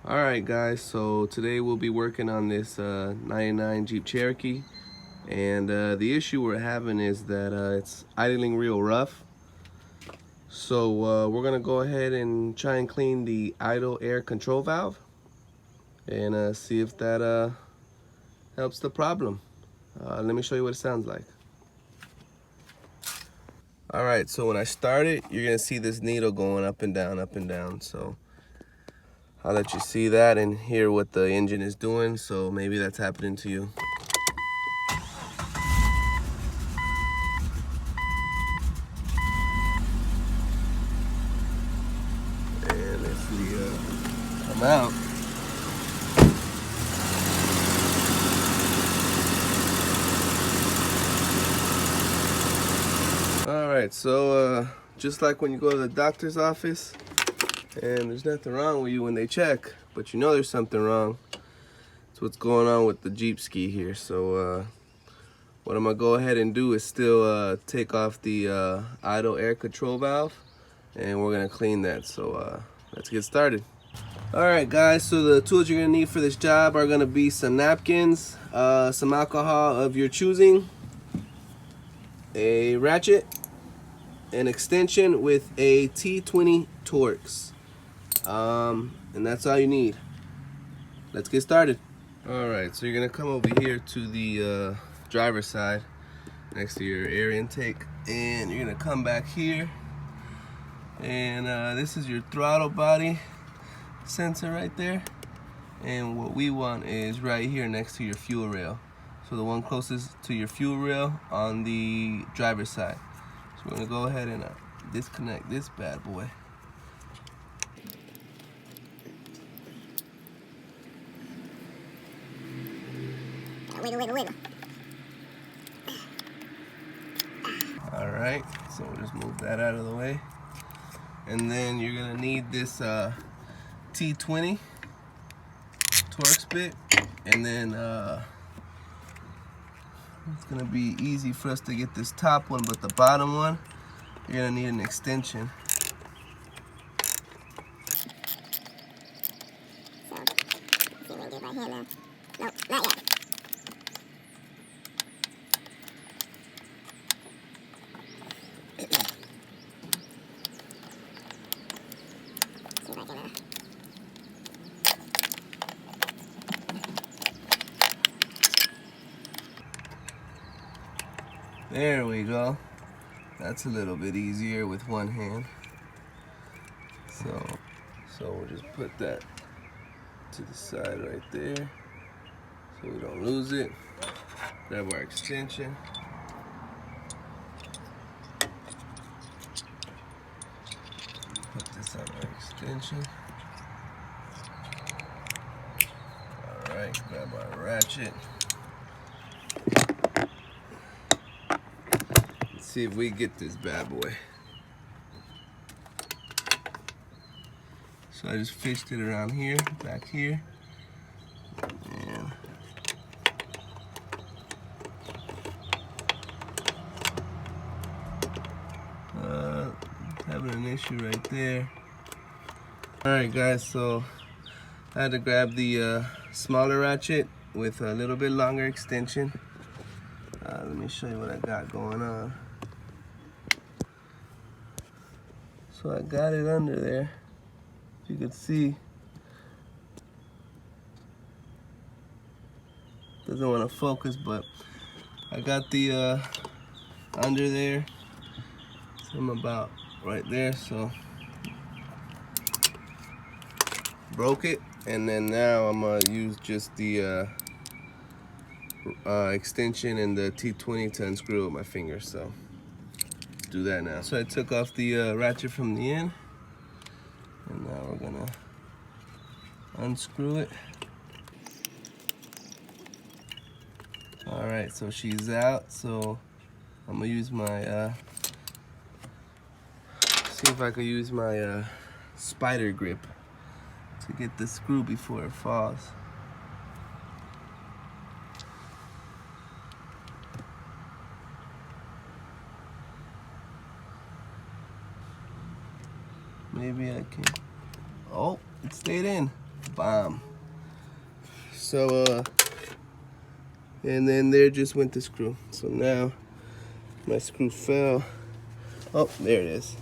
Alright guys, so today we'll be working on this 99 Jeep Cherokee, and the issue we're having is that it's idling real rough. So we're gonna go ahead and try and clean the idle air control valve and see if that helps the problem. Let me show you what it sounds like. Alright, so when I start it, you're gonna see this needle going up and down, so I'll let you see that and hear what the engine is doing, so maybe that's happening to you. And if we come out, alright, so just like when you go to the doctor's office and there's nothing wrong with you when they check, but you know there's something wrong. That's what's going on with the Jeep ski here. So what I'm gonna go ahead and do is still take off the idle air control valve, and we're gonna clean that. So let's get started. Alright guys, so the tools you're gonna need for this job are gonna be some napkins, some alcohol of your choosing, a ratchet, an extension with a T20 Torx. And that's all you need. Let's get started. Alright, so you're gonna come over here to the driver's side next to your air intake, and you're gonna come back here, and this is your throttle body sensor right there, and what we want is right here next to your fuel rail, so the one closest to your fuel rail on the driver's side. So we're gonna go ahead and disconnect this bad boy. Wiggle. Alright, so we'll just move that out of the way. And then you're gonna need this T20 Torx bit, and then it's gonna be easy for us to get this top one, but the bottom one, you're gonna need an extension. So, see if we can get my hand now. Nope, not yet. See if I can, There we go. That's a little bit easier with one hand. So we'll just put that to the side right there so we don't lose it. Grab our extension. Put this on our extension. Alright, grab our ratchet. Let's see if we get this bad boy. So I just fished it around here, back here. And having an issue right there. Alright guys, so I had to grab the smaller ratchet with a little bit longer extension. Let me show you what I got going on. So I got it under there. You can see, doesn't want to focus, but I got the under there. So I'm about right there, so broke it, and then now I'm gonna use just the extension and the T20 to unscrew it with my finger. So let's do that now. So I took off the ratchet from the end, and now we're gonna unscrew it. Alright, so she's out, so I'm gonna use my see if I can use my spider grip to get the screw before it falls. Maybe I can. Oh, it stayed in. bomb. So and then there just went the screw. So now my screw fell. Oh, there it is.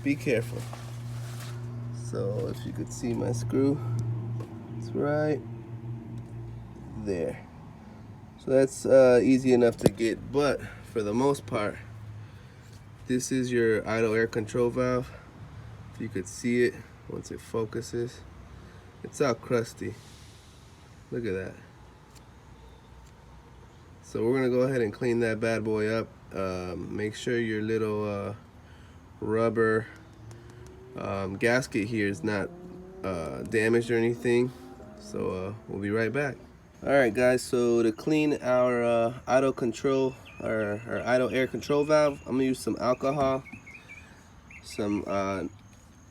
Be careful. So if you could see my screw, it's right there. So that's easy enough to get, but for the most part, this is your idle air control valve. If you could see it once it focuses, it's all crusty. Look at that. So we're gonna go ahead and clean that bad boy up. Make sure your little rubber gasket here is not damaged or anything. So we'll be right back. Alright guys, so to clean our idle control, our idle air control valve, I'm gonna use some alcohol, some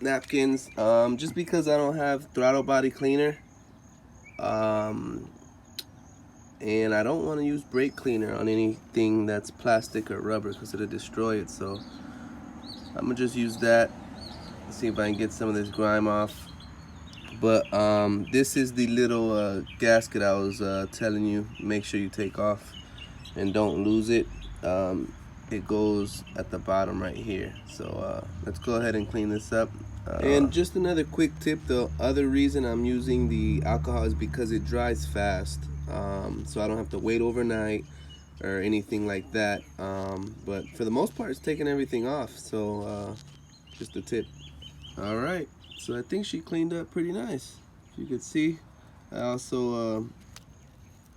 napkins, just because I don't have throttle body cleaner, and I don't want to use brake cleaner on anything that's plastic or rubber because it'll destroy it. So I'm gonna just use that, see if I can get some of this grime off. But this is the little gasket I was telling you, make sure you take off and don't lose it. It goes at the bottom right here. So let's go ahead and clean this up. And just another quick tip, the other reason I'm using the alcohol is because it dries fast. So I don't have to wait overnight or anything like that. But for the most part, it's taking everything off. So just a tip. All right. So I think she cleaned up pretty nice. If you could see, I also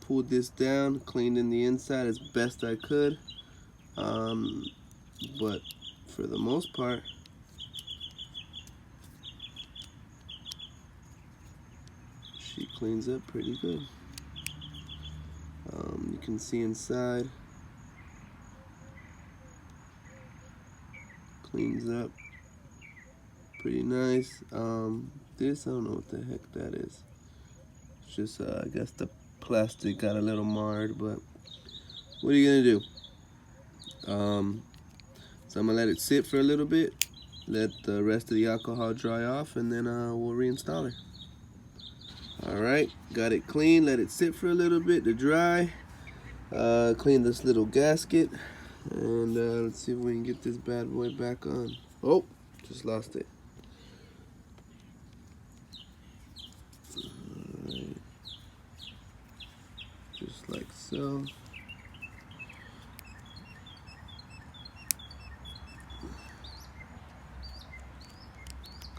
pulled this down, cleaned in the inside as best I could. But for the most part, she cleans up pretty good. You can see inside, cleans up pretty nice. This, I don't know what the heck that is. It's just, I guess the plastic got a little marred, but what are you gonna do? So I'm gonna let it sit for a little bit, let the rest of the alcohol dry off, and then we'll reinstall her. Alright, got it clean, let it sit for a little bit to dry. Clean this little gasket, and let's see if we can get this bad boy back on. Oh, just lost it. Alright, just like so.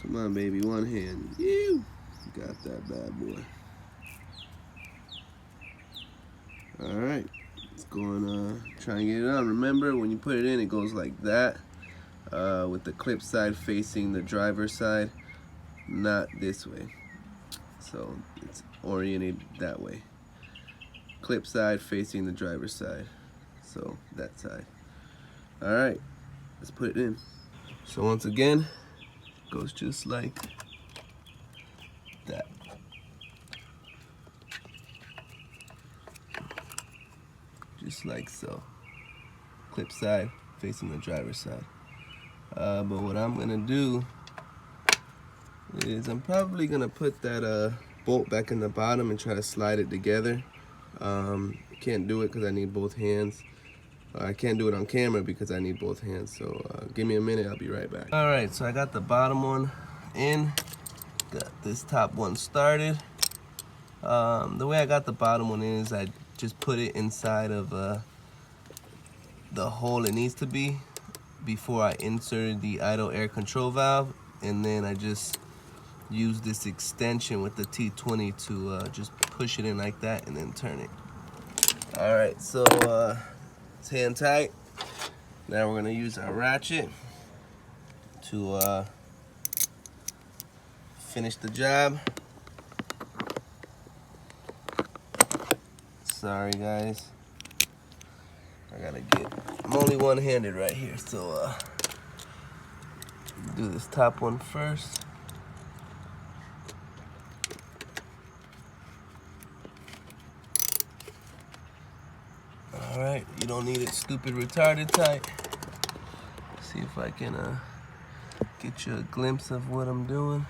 Come on, baby, one hand. You got that bad boy. Alright, let's go and try and get it on. Remember, when you put it in, it goes like that, with the clip side facing the driver's side, not this way. So it's oriented that way. Clip side facing the driver's side. So that side. Alright, let's put it in. So once again, it goes just like that. Just like so. Clip side facing the driver's side. But what I'm gonna do is I'm probably gonna put that bolt back in the bottom and try to slide it together. Can't do it because I need both hands. I can't do it on camera because I need both hands. So give me a minute, I'll be right back. Alright, so I got the bottom one in, got this top one started. The way I got the bottom one is I just put it inside of the hole it needs to be before I inserted the idle air control valve, and then I just use this extension with the T20 to just push it in like that and then turn it. Alright, so it's hand tight. Now we're gonna use our ratchet to finish the job. Sorry guys, I'm only one-handed right here, so do this top one first. Alright, you don't need it stupid retarded tight. See if I can get you a glimpse of what I'm doing.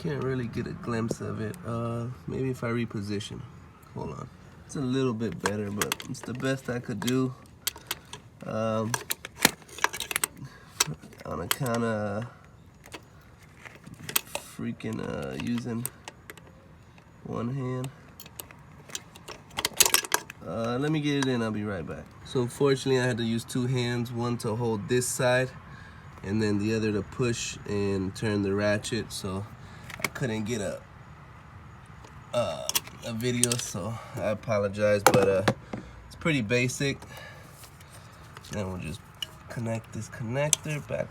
can't really get a glimpse of it. Maybe if I reposition. Hold on. It's a little bit better, but it's the best I could do. On account of freaking using one hand. Let me get it in, I'll be right back. So unfortunately I had to use two hands, one to hold this side and then the other to push and turn the ratchet, so I couldn't get a video, so I apologize, but it's pretty basic. Then we'll just connect this connector back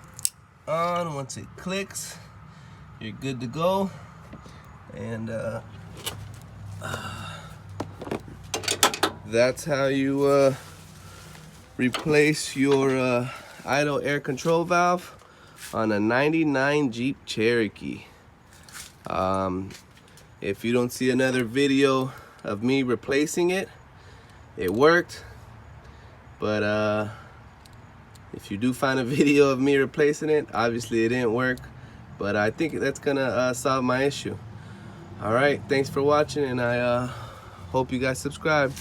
on. Once it clicks, you're good to go. And that's how you replace your idle air control valve on a 99 Jeep Cherokee. If you don't see another video of me replacing it, it worked. But if you do find a video of me replacing it, obviously it didn't work. But I think that's gonna solve my issue. All right, thanks for watching, and I hope you guys subscribe.